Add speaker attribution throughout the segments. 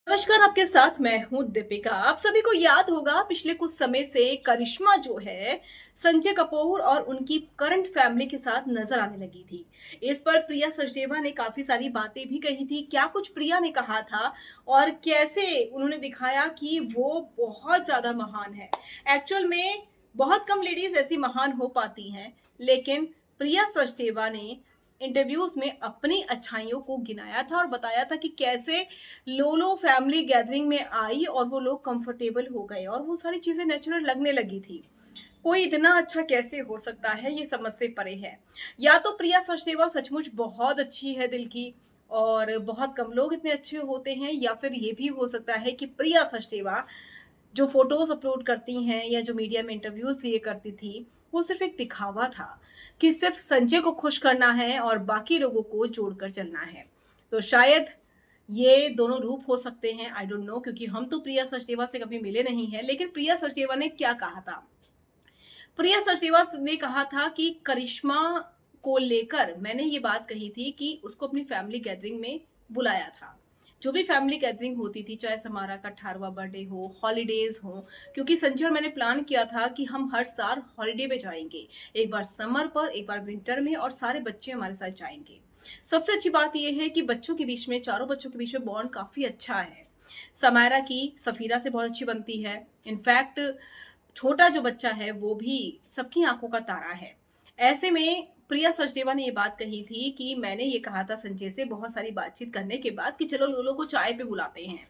Speaker 1: नमस्कार, आपके साथ मैं हूँ दीपिका। आप सभी को याद होगा पिछले कुछ समय से करिश्मा जो है संजय कपूर और उनकी करंट फैमिली के साथ नजर आने लगी थी। इस पर प्रिया सचदेवा ने काफी सारी बातें भी कही थी। क्या कुछ प्रिया ने कहा था और कैसे उन्होंने दिखाया कि वो बहुत ज्यादा महान है। एक्चुअल में बहुत कम लेडीज ऐसी महान हो पाती हैं, लेकिन प्रिया सचदेवा ने इंटरव्यूज में अपनी अच्छाइयों को गिनाया था और बताया था कि कैसे लोलो फैमिली गैदरिंग में आई और वो लोग कंफर्टेबल हो गए और वो सारी चीजें नेचुरल लगने लगी थी। कोई इतना अच्छा कैसे हो सकता है, ये समझ से परे है। या तो प्रिया सचदेवा सचमुच बहुत अच्छी है दिल की और बहुत कम लोग इतने अच्छे होते हैं, या फिर ये भी हो सकता है कि प्रिया सचदेवा जो फोटोज अपलोड करती हैं या जो मीडिया में इंटरव्यूज लिए करती थी, वो सिर्फ एक दिखावा था कि सिर्फ संजय को खुश करना है और बाकी लोगों को जोड़कर चलना है। तो शायद ये दोनों रूप हो सकते हैं, आई डोंट नो, क्योंकि हम तो प्रिया सचदेवा से कभी मिले नहीं हैं। लेकिन प्रिया सचदेवा ने क्या कहा था? प्रिया सचदेवा ने कहा था कि करिश्मा को लेकर मैंने ये बात कही थी कि उसको अपनी फैमिली गैदरिंग में बुलाया था। जो भी फैमिली गैदरिंग होती थी, चाहे समारा का 18वां बर्थडे हो, हॉलीडेज हो, क्योंकि संजय और मैंने प्लान किया था कि हम हर साल हॉलीडे पे जाएंगे। एक बार समर पर, एक बार विंटर में, और सारे बच्चे हमारे साथ जाएंगे। सबसे अच्छी बात यह है कि बच्चों के बीच में, चारों बच्चों के बीच में बॉन्ड काफी अच्छा है। समायरा की सफीरा से बहुत अच्छी बनती है। इनफैक्ट छोटा जो बच्चा है वो भी सबकी आंखों का तारा है। ऐसे में प्रिया सचदेवा ने ये बात कही थी कि मैंने ये कहा था संजय से बहुत सारी बातचीत करने के बाद कि चलो लोलो को चाय पे बुलाते हैं।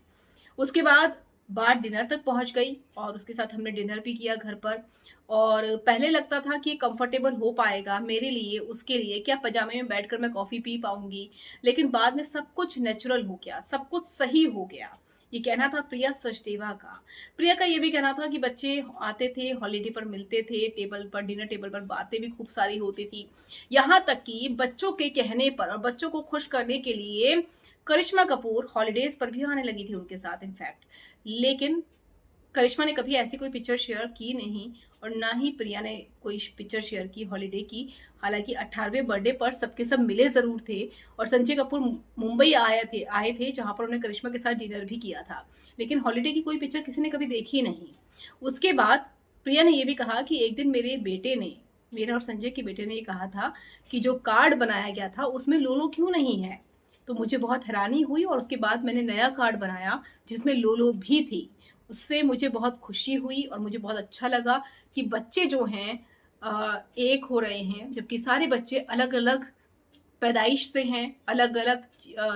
Speaker 1: उसके बाद बात डिनर तक पहुंच गई और उसके साथ हमने डिनर भी किया घर पर। और पहले लगता था कि कंफर्टेबल हो पाएगा मेरे लिए, उसके लिए, क्या पजामे में बैठकर मैं कॉफी पी पाऊंगी। लेकिन बाद में सब कुछ नेचुरल हो गया, सब कुछ सही हो गया। ये कहना था प्रिया सचदेवा का। प्रिया का ये भी कहना था कि बच्चे आते थे, हॉलीडे पर मिलते थे, टेबल पर, डिनर टेबल पर बातें भी खूब सारी होती थी। यहाँ तक कि बच्चों के कहने पर और बच्चों को खुश करने के लिए करिश्मा कपूर हॉलीडेज पर भी आने लगी थी उनके साथ इनफैक्ट। लेकिन करिश्मा ने कभी ऐसी कोई पिक्चर शेयर की नहीं और ना ही प्रिया ने कोई पिक्चर शेयर की हॉलीडे की। हालांकि 18वें बर्थडे पर सबके सब मिले जरूर थे और संजय कपूर मुंबई आए थे जहां पर उन्होंने करिश्मा के साथ डिनर भी किया था। लेकिन हॉलीडे की कोई पिक्चर किसी ने कभी देखी नहीं। उसके बाद प्रिया ने यह भी कहा कि एक दिन मेरे और संजय के बेटे ने ये कहा था कि जो कार्ड बनाया गया था उसमें लोलो क्यों नहीं है। तो मुझे बहुत हैरानी हुई और उसके बाद मैंने नया कार्ड बनाया जिसमें लोलो भी थी। उससे मुझे बहुत खुशी हुई और मुझे बहुत अच्छा लगा कि बच्चे जो हैं एक हो रहे हैं, जबकि सारे बच्चे अलग अलग पैदाइश से हैं, अलग अलग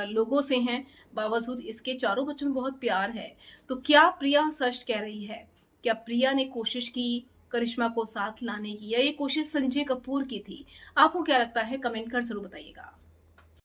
Speaker 1: लोगों से हैं। बावजूद इसके चारों बच्चों में बहुत प्यार है। तो क्या प्रिया सच कह रही है? क्या प्रिया ने कोशिश की करिश्मा को साथ लाने की, या ये कोशिश संजय कपूर की थी? आपको क्या लगता है? कमेंट कर जरूर बताइएगा।